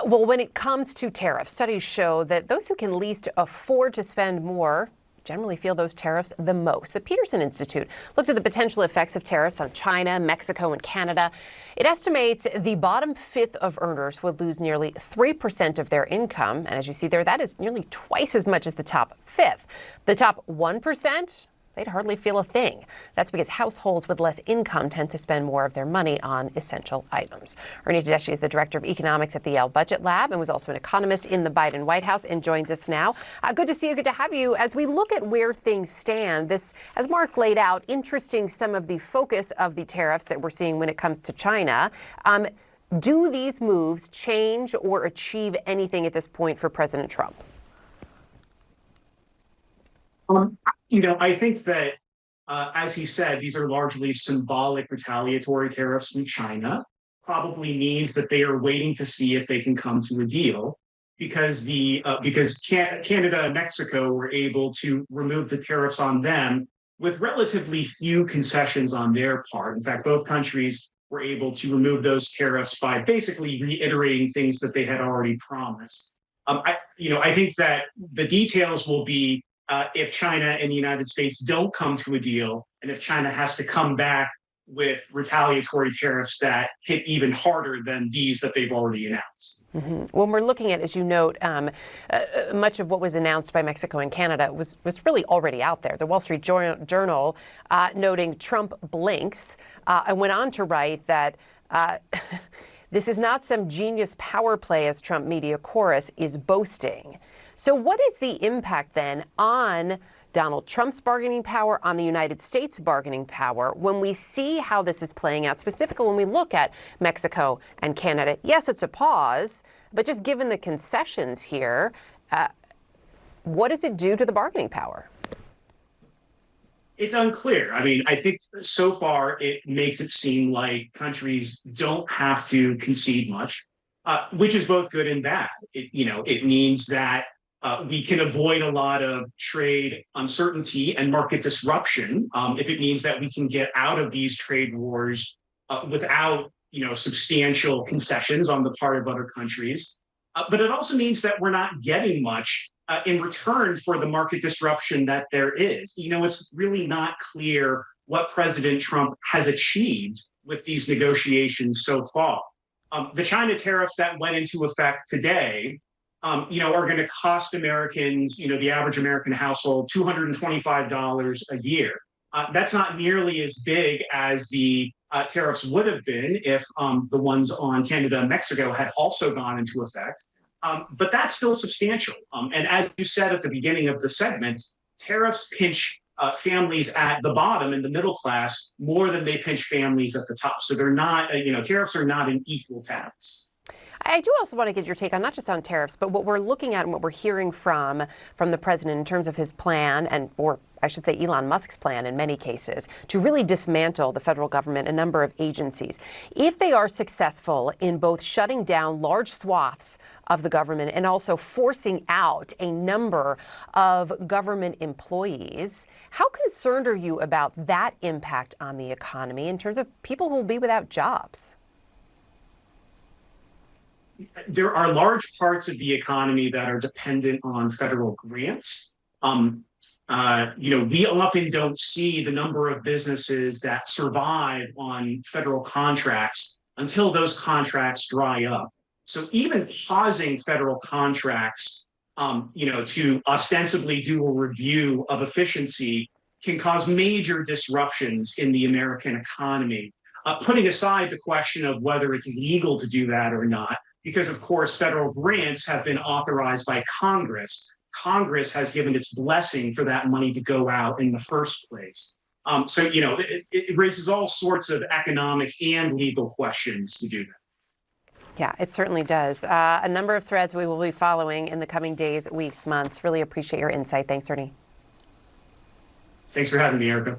Well, when it comes to tariffs, studies show that those who can least afford to spend more generally feel those tariffs the most. The Peterson Institute looked at the potential effects of tariffs on China, Mexico, and Canada. It estimates the bottom fifth of earners would lose nearly 3% of their income. And as you see there, that is nearly twice as much as the top fifth. The top 1%, they'd hardly feel a thing. That's because households with less income tend to spend more of their money on essential items. Ernie Tedeschi is the director of economics at the Yale Budget Lab and was also an economist in the Biden White House and joins us now. Good to see you. Good to have you. As we look at where things stand, this, as Mark laid out, interesting some of the focus of the tariffs that we're seeing when it comes to China. Do these moves change or achieve anything at this point for President Trump? I think that, as he said, these are largely symbolic retaliatory tariffs from China. Probably means that they are waiting to see if they can come to a deal, because Canada and Mexico were able to remove the tariffs on them with relatively few concessions on their part. In fact, both countries were able to remove those tariffs by basically reiterating things that they had already promised. I think that the details will be if China and the United States don't come to a deal, and if China has to come back with retaliatory tariffs that hit even harder than these that they've already announced. Mm-hmm. When we're looking at, as you note, much of what was announced by Mexico and Canada was really already out there. The Wall Street Journal noting Trump blinks and went on to write that this is not some genius power play, as Trump media chorus is boasting. So what is the impact then on Donald Trump's bargaining power, on the United States bargaining power, when we see how this is playing out, specifically when we look at Mexico and Canada? Yes, it's a pause, but just given the concessions here, what does it do to the bargaining power? It's unclear. I mean, I think so far it makes it seem like countries don't have to concede much, which is both good and bad. It means that we can avoid a lot of trade uncertainty and market disruption if it means that we can get out of these trade wars without, substantial concessions on the part of other countries. But it also means that we're not getting much in return for the market disruption that there is. It's really not clear what President Trump has achieved with these negotiations so far. The China tariffs that went into effect today are going to cost Americans, the average American household, $225 a year. That's not nearly as big as the tariffs would have been if the ones on Canada and Mexico had also gone into effect. But that's still substantial. And as you said at the beginning of the segment, tariffs pinch families at the bottom and the middle class more than they pinch families at the top. So they're not, tariffs are not an equal tax. I do also want to get your take on not just on tariffs, but what we're looking at and what we're hearing from the president in terms of his plan, or I should say Elon Musk's plan in many cases, to really dismantle the federal government, a number of agencies. If they are successful in both shutting down large swaths of the government and also forcing out a number of government employees, how concerned are you about that impact on the economy in terms of people who will be without jobs? There are large parts of the economy that are dependent on federal grants. We often don't see the number of businesses that survive on federal contracts until those contracts dry up. So even pausing federal contracts, to ostensibly do a review of efficiency can cause major disruptions in the American economy. Putting aside the question of whether it's legal to do that or not, because, of course, federal grants have been authorized by Congress. Congress has given its blessing for that money to go out in the first place. It raises all sorts of economic and legal questions to do that. Yeah, it certainly does. A number of threads we will be following in the coming days, weeks, months. Really appreciate your insight. Thanks, Ernie. Thanks for having me, Erica.